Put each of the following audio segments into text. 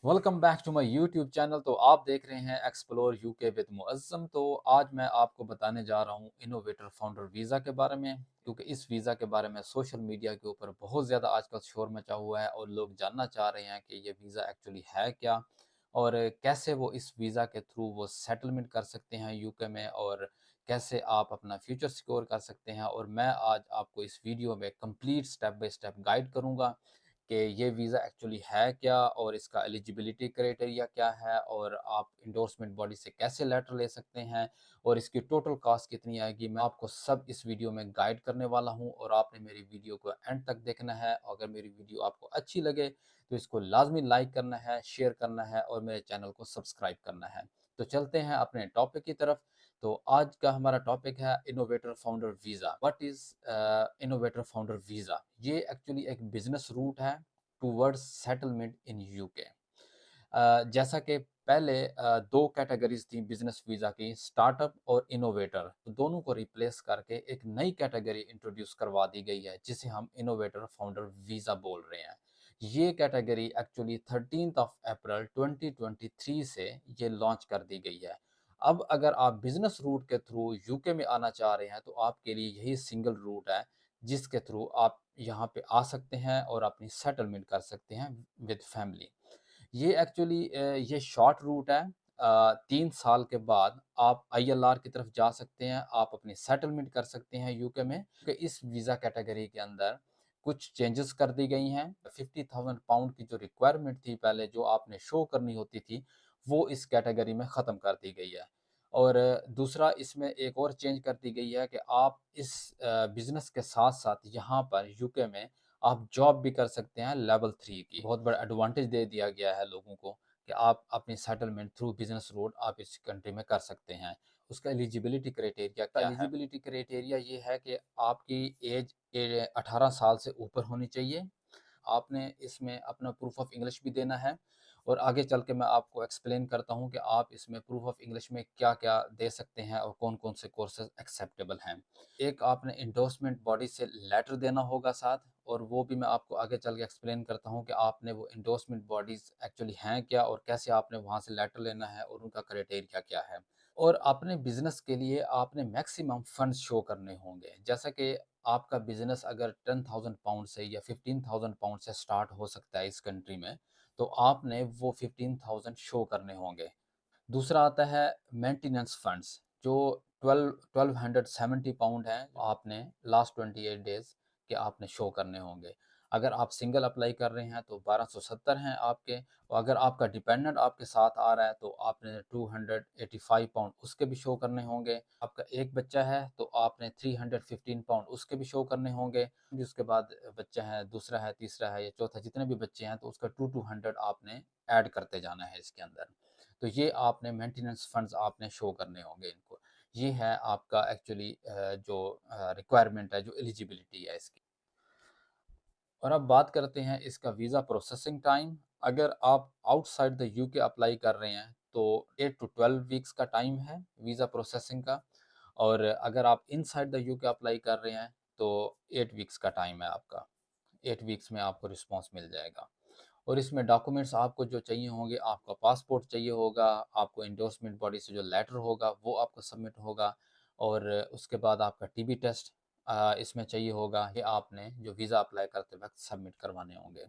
Welcome back to my YouTube channel. तो आप देख रहे हैं एक्सप्लोर यूके विद मुअज्जम। तो आज मैं आपको बताने जा रहा हूँ इनोवेटर फाउंडर वीज़ा के बारे में, क्योंकि इस वीज़ा के बारे में सोशल मीडिया के ऊपर बहुत ज़्यादा आजकल शोर मचा हुआ है और लोग जानना चाह रहे हैं कि ये वीज़ा एक्चुअली है क्या और कैसे वो इस वीज़ा के थ्रू वो सेटलमेंट कर सकते हैं यूके में, और कैसे आप अपना फ्यूचर सिक्योर कर सकते हैं। और मैं आज आपको इस वीडियो में complete step by step guide करूँगा कि ये वीज़ा एक्चुअली है क्या और इसका एलिजिबिलिटी क्राइटेरिया क्या है, और आप इंडोर्समेंट बॉडी से कैसे लेटर ले सकते हैं और इसकी टोटल कॉस्ट कितनी आएगी। मैं आपको सब इस वीडियो में गाइड करने वाला हूँ और आपने मेरी वीडियो को एंड तक देखना है। अगर मेरी वीडियो आपको अच्छी लगे तो इसको लाजमी लाइक करना है, शेयर करना है और मेरे चैनल को सब्सक्राइब करना है। तो चलते हैं अपने टॉपिक की तरफ। तो आज का हमारा टॉपिक है innovator founder visa. What is innovator founder visa? ये एक्चुअली एक बिजनेस रूट है टूवर्ड्स सेटलमेंट इन यूके। जैसा कि पहले दो कैटेगरीज थी बिजनेस वीज़ा की, स्टार्टअप और इनोवेटर। तो दोनों को रिप्लेस करके एक नई कैटेगरी इंट्रोड्यूस करवा दी गई है जिसे हम इनोवेटर फाउंडर वीज़ा बोल रहे हैं। ये कैटेगरी एक्चुअली 13 अप्रैल 2023 से ये लॉन्च कर दी गई है। अब अगर आप बिजनेस रूट के थ्रू यूके में आना चाह रहे हैं तो आपके लिए यही सिंगल रूट है जिसके थ्रू आप यहाँ पे आ सकते हैं और अपनी सेटलमेंट कर सकते हैं विद फैमिली। ये एक्चुअली ये शॉर्ट रूट है। 3 साल के बाद आप आईएलआर की तरफ जा सकते हैं, आप अपनी सेटलमेंट कर सकते हैं यूके में। कि इस वीज़ा कैटेगरी के अंदर कुछ चेंजेस कर दी गई हैं। 50,000 पाउंड की जो रिक्वायरमेंट थी पहले जो आपने शो करनी होती थी, वो इस कैटेगरी में ख़त्म कर दी गई है। और दूसरा इसमें एक और चेंज कर दी गई है कि आप इस बिज़नेस के साथ-साथ यहाँ पर यूके में आप जॉब भी कर सकते हैं लेवल 3 की। बहुत बड़ा एडवांटेज दे दिया गया है लोगों को कि आप अपनी सेटलमेंट थ्रू बिज़नेस रोड आप इस कंट्री में कर सकते हैं। उसका एलिजिबिलिटी क्राइटेरिया क्या है? एलिजिबिलिटी क्राइटेरिया ये है कि आपकी एज 18 साल से ऊपर होनी चाहिए। आपने इसमें अपना प्रूफ ऑफ इंग्लिश भी देना है और आगे चल के मैं आपको एक्सप्लेन करता हूँ कि आप इसमें प्रूफ ऑफ इंग्लिश में क्या-क्या दे सकते हैं और कौन-कौन से कोर्सेज़ एक्सेप्टेबल हैं। एक आपने एंडोर्समेंट बॉडी से लेटर देना होगा साथ, और वो भी मैं आपको आगे चल के एक्सप्लेन करता हूँ कि आपने वो एंडोर्समेंट बॉडीज़ एक्चुअली हैं क्या और कैसे आपने वहाँ से लेटर लेना है और उनका क्राइटेरिया क्या है। और अपने बिज़नेस के लिए आपने मैक्सिमम फंड्स शो करने होंगे। जैसा कि आपका बिज़नेस अगर 10,000 पाउंड से या 15,000 पाउंड से स्टार्ट हो सकता है इस कंट्री में, तो आपने वो 15,000 शो करने होंगे। दूसरा आता है मेंटेनेंस फंड्स, जो 1270 पाउंड हैं, आपने लास्ट 28 डेज़ के आपने शो करने होंगे। अगर आप सिंगल अप्लाई कर रहे हैं तो 1270 हैं आपके, और अगर आपका डिपेंडेंट आपके साथ आ रहा है तो आपने 285 पाउंड उसके भी शो करने होंगे। आपका एक बच्चा है तो आपने 315 पाउंड उसके भी शो करने होंगे। फिर उसके बाद बच्चा है, दूसरा है, तीसरा है या चौथा, जितने भी बच्चे हैं तो उसका 200 आपने ऐड करते जाना है इसके अंदर। तो ये आपने मेंटेनेंस फंड्स आपने शो करने होंगे इनको। ये है आपका एक्चुअली जो रिक्वायरमेंट है, जो एलिजिबिलिटी है इसकी। और अब बात करते हैं इसका वीज़ा प्रोसेसिंग टाइम। अगर आप आउटसाइड द यूके अप्लाई कर रहे हैं तो 8 टू 12 वीक्स का टाइम है वीज़ा प्रोसेसिंग का, और अगर आप इनसाइड द यूके अप्लाई कर रहे हैं तो 8 वीक्स का टाइम है आपका। 8 वीक्स में आपको रिस्पॉन्स मिल जाएगा। और इसमें डॉक्यूमेंट्स आपको जो चाहिए होंगे, आपका पासपोर्ट चाहिए होगा, आपको एंडोर्समेंट बॉडी से जो लेटर होगा वो आपको सबमिट होगा, और उसके बाद आपका टीबी टेस्ट इसमें चाहिए होगा। ये आपने जो वीज़ा अप्लाई करते वक्त सबमिट करवाने होंगे।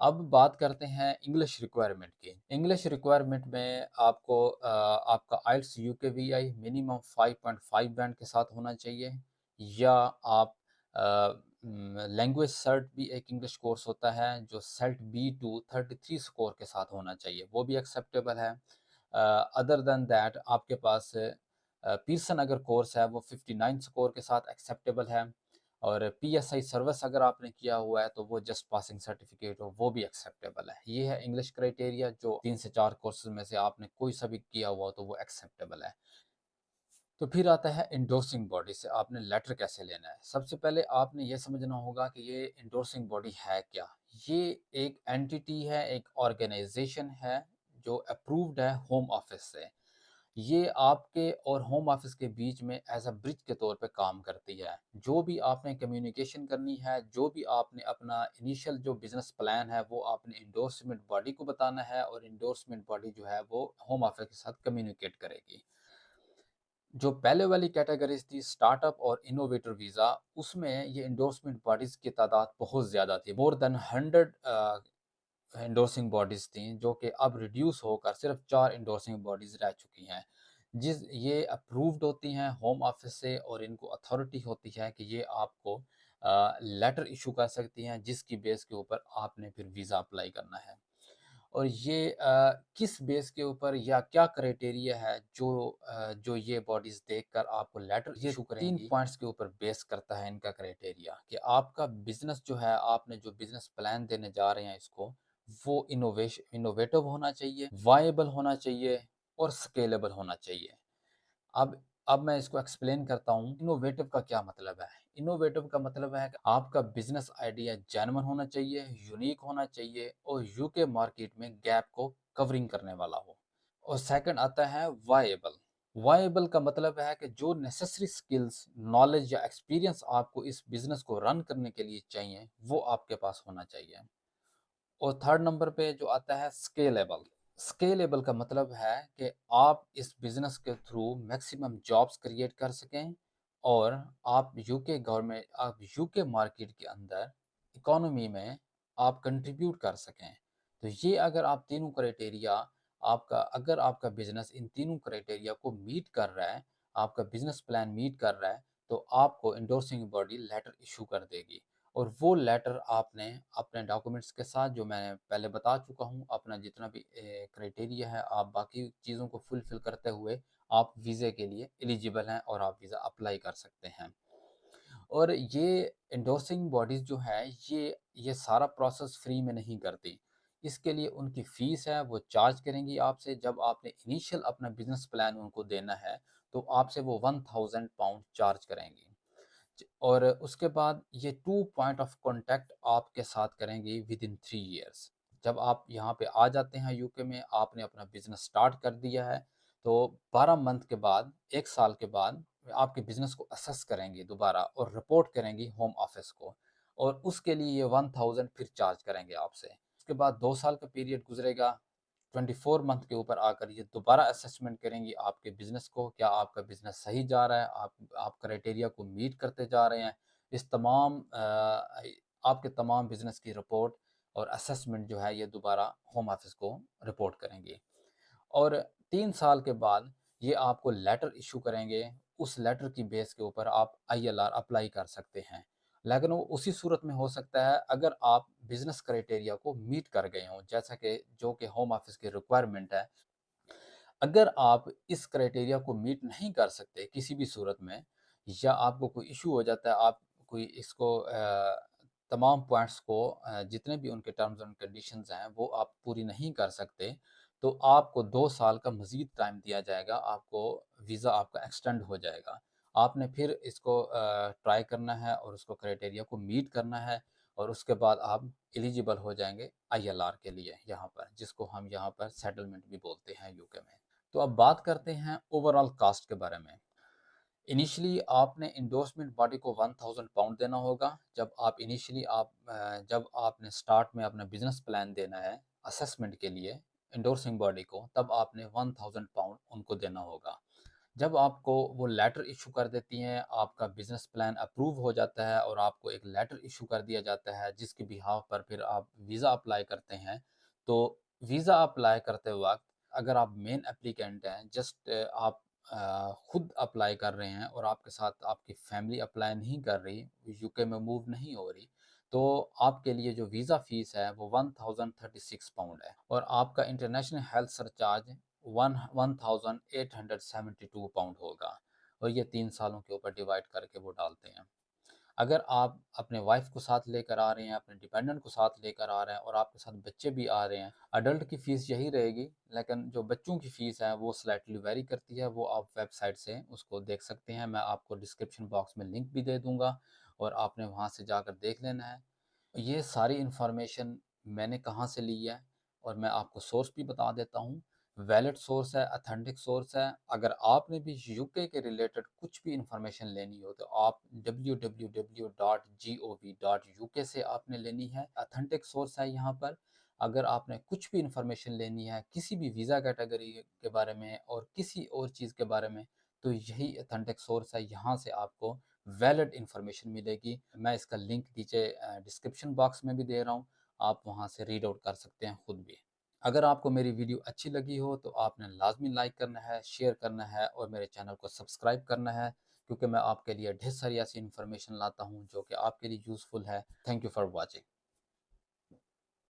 अब बात करते हैं इंग्लिश रिक्वायरमेंट की। इंग्लिश रिक्वायरमेंट में आपको आपका आइल्स यूकेवीआई मिनिमम 5.5 बैंड के साथ होना चाहिए, या आप लैंग्वेज सर्ट भी एक इंग्लिश कोर्स होता है जो सेल्ट B2 33 स्कोर के साथ होना चाहिए, वो भी एक्सेप्टेबल है। अदर देन दैट आपके पास पीयर्सन अगर कोर्स है वो 59 स्कोर के साथ एक्सेप्टेबल है, और पीएसआई सर्विस अगर आपने किया हुआ है तो वो जस्ट पासिंग सर्टिफिकेट हो वो भी एक्सेप्टेबल है। ये है इंग्लिश क्राइटेरिया, जो 3 से 4 कोर्सेज में से आपने कोई सा भी किया हुआ हो तो वो एक्सेप्टेबल है। तो फिर आता है इंडोर्सिंग बॉडी से आपने लेटर कैसे लेना है। सबसे पहले आपने ये समझना होगा कि ये इंडोर्सिंग बॉडी है क्या। ये एक एंटिटी है, एक ऑर्गेनाइजेशन है जो अप्रूव्ड है होम ऑफिस से। ये आपके और होम ऑफिस के बीच में एज़ अ ब्रिज के तौर पे काम करती है। जो भी आपने कम्युनिकेशन करनी है, जो भी आपने अपना इनिशियल जो बिज़नेस प्लान है, वो आपने एंडोर्समेंट बॉडी को बताना है और एंडोर्समेंट बॉडी जो है, वो होम ऑफिस के साथ कम्युनिकेट करेगी। जो पहले वाली कैटेगरीज़ थी स्टार्टअप और इनोवेटर वीज़ा, उसमें ये एंडोर्समेंट बॉडीज़ की तादाद बहुत ज़्यादा थी। मोर देन 100 एंडोर्सिंग बॉडीज़ थीं, जो कि अब रिड्यूस होकर सिर्फ़ 4 एंडोर्सिंग बॉडीज़ रह चुकी हैं। ये अप्रूव्ड होती हैं होम ऑफिस से और इनको अथॉरिटी होती है कि ये आपको लेटर इश्यू कर सकती हैं, जिसकी बेस के ऊपर आपने फिर वीज़ा अप्लाई करना है। और ये किस बेस के ऊपर या क्या क्राइटेरिया है जो ये बॉडीज़ देखकर आपको लेटर इश्यू करेंगी? 3 पॉइंट्स के ऊपर बेस करता है इनका क्राइटेरिया कि आपका बिज़नेस जो है, आपने जो बिज़नेस प्लान देने जा रहे हैं इसको, वो इनोवेटिव होना चाहिए, वाएबल होना चाहिए और स्केलेबल होना चाहिए। अब अब मैं इसको एक्सप्लेन करता हूँ, इनोवेटिव का क्या मतलब है? इनोवेटिव का मतलब है कि आपका बिज़नेस आइडिया जेन्युइन होना चाहिए, यूनिक होना चाहिए और यूके मार्केट में गैप को कवरिंग करने वाला हो। और सेकंड आता है वाएबल। वाएबल का मतलब है कि जो नेसेसरी स्किल्स, नॉलेज या एक्सपीरियंस आपको इस बिज़नेस को रन करने के लिए चाहिए, वो आपके पास होना चाहिए। और थर्ड नंबर पे जो आता है स्केलेबल। स्केलेबल का मतलब है कि आप इस बिज़नेस के थ्रू मैक्सिमम जॉब्स क्रिएट कर सकें और आप यूके मार्केट के अंदर इकोनॉमी में आप कंट्रीब्यूट कर सकें। तो ये अगर आप तीनों क्राइटेरिया आपका अगर आपका बिज़नेस इन तीनों क्राइटेरिया को मीट कर रहा है, आपका बिज़नेस प्लान मीट कर रहा है, तो आपको एंडोर्सिंग बॉडी लेटर इश्यू कर देगी। और वो लेटर आपने अपने डॉक्यूमेंट्स के साथ, जो मैं पहले बता चुका हूँ, अपना जितना भी क्राइटेरिया है, आप बाकी चीज़ों को फुलफ़िल करते हुए आप वीज़े के लिए एलिजिबल हैं और आप वीज़ा अप्लाई कर सकते हैं। और ये एंडोर्सिंग बॉडीज़ जो है, ये सारा प्रोसेस फ्री में नहीं करती। इसके लिए उनकी फ़ीस है, वो चार्ज करेंगी आपसे। जब आपने इनिशियल अपना बिज़नेस प्लान उनको देना है, तो आपसे वो £1000 चार्ज करेंगी। और उसके बाद ये 2 पॉइंट ऑफ कॉन्टैक्ट आपके साथ करेंगी विद इन 3 इयर्स। जब आप यहाँ पे आ जाते हैं यूके में, आपने अपना बिज़नेस स्टार्ट कर दिया है, तो 12 मंथ के बाद, 1 साल के बाद आपके बिज़नेस को असेस करेंगी दोबारा और रिपोर्ट करेंगी होम ऑफिस को, और उसके लिए ये 1000 फिर चार्ज करेंगे आपसे। उसके बाद 2 साल का पीरियड गुज़रेगा, 24 मंथ के ऊपर आकर ये दोबारा असेसमेंट करेंगी आपके बिज़नेस को, क्या आपका बिज़नेस सही जा रहा है, आप क्राइटेरिया को मीट करते जा रहे हैं। इस तमाम आपके तमाम बिज़नेस की रिपोर्ट और असेसमेंट जो है, ये दोबारा होम ऑफिस को रिपोर्ट करेंगी। और 3 साल के बाद ये आपको लेटर इश्यू करेंगे, उस लेटर की बेस के ऊपर आप आईएलआर अप्लाई कर सकते हैं। लेकिन वो उसी सूरत में हो सकता है अगर आप बिज़नेस क्राइटेरिया को मीट कर गए हों, जैसा कि जो कि होम ऑफिस की रिक्वायरमेंट है। अगर आप इस क्राइटेरिया को मीट नहीं कर सकते किसी भी सूरत में, या आपको कोई इश्यू हो जाता है, आप कोई इसको तमाम पॉइंट्स को जितने भी उनके टर्म्स एंड कंडीशंस हैं, वो आप पूरी नहीं कर सकते, तो आपको 2 साल का मज़ीद टाइम दिया जाएगा, आपको वीज़ा आपका एक्सटेंड हो जाएगा। आपने फिर इसको ट्राई करना है और उसको क्राइटेरिया को मीट करना है, और उसके बाद आप एलिजिबल हो जाएँगे आईएलआर के लिए यहाँ पर, जिसको हम यहाँ पर सेटलमेंट भी बोलते हैं यूके में। तो अब बात करते हैं ओवरऑल कॉस्ट के बारे में। इनिशियली आपने एंडोर्समेंट बॉडी को £1000 देना होगा। जब आपने स्टार्ट में अपना बिज़नेस प्लान देना है असेसमेंट के लिए एंडोर्सिंग बॉडी को, तब आपने £1000 उनको देना होगा। जब आपको वो लेटर इश्यू कर देती हैं, आपका बिज़नेस प्लान अप्रूव हो जाता है और आपको एक लेटर इश्यू कर दिया जाता है, जिसके बिहाफ़ पर फिर आप वीज़ा अप्लाई करते हैं। तो वीज़ा अप्लाई करते वक़्त अगर आप मेन एप्लीकेंट हैं, जस्ट आप खुद अप्लाई कर रहे हैं और आपके साथ आपकी फैमिली अप्लाई नहीं कर रही, यूके में मूव नहीं हो रही, तो आपके लिए जो वीज़ा फ़ीस है वो £1036 है, और आपका इंटरनेशनल हेल्थ सरचार्ज 1872 होगा, और ये 3 सालों के ऊपर डिवाइड करके वो डालते हैं। अगर आप अपने वाइफ को साथ लेकर आ रहे हैं, अपने डिपेंडेंट को साथ लेकर आ रहे हैं और आपके साथ बच्चे भी आ रहे हैं, अडल्ट की फ़ीस यही रहेगी, लेकिन जो बच्चों की फ़ीस है वो स्लाइटली वेरी करती है, वो आप वेबसाइट से उसको देख सकते हैं। मैं आपको डिस्क्रिप्शन बॉक्स में लिंक भी दे दूँगा और आपने वहाँ से जाकर देख लेना है। ये सारी इन्फॉर्मेशन मैंने कहाँ से ली है, और मैं आपको सोर्स भी बता देता हूँ। वैलिड सोर्स है, ऑथेंटिक सोर्स है। अगर आपने भी यूके के रिलेटेड कुछ भी इंफॉर्मेशन लेनी हो तो आप www.gov.uk से आपने लेनी है, ऑथेंटिक सोर्स है यहाँ पर। अगर आपने कुछ भी इंफॉर्मेशन लेनी है किसी भी वीज़ा कैटेगरी के बारे में और किसी और चीज़ के बारे में, तो यही ऑथेंटिक सोर्स है, यहाँ से आपको वैलिड इंफॉर्मेशन मिलेगी। मैं इसका लिंक नीचे डिस्क्रिप्शन बॉक्स में भी दे रहा हूँ, आप वहाँ से रीड आउट कर सकते हैं खुद भी। अगर आपको मेरी वीडियो अच्छी लगी हो तो आपने लाजमी लाइक करना है, शेयर करना है और मेरे चैनल को सब्सक्राइब करना है, क्योंकि मैं आपके लिए ढेर सारी ऐसी इन्फॉर्मेशन लाता हूँ जो कि आपके लिए यूज़फुल है। Thank you for watching.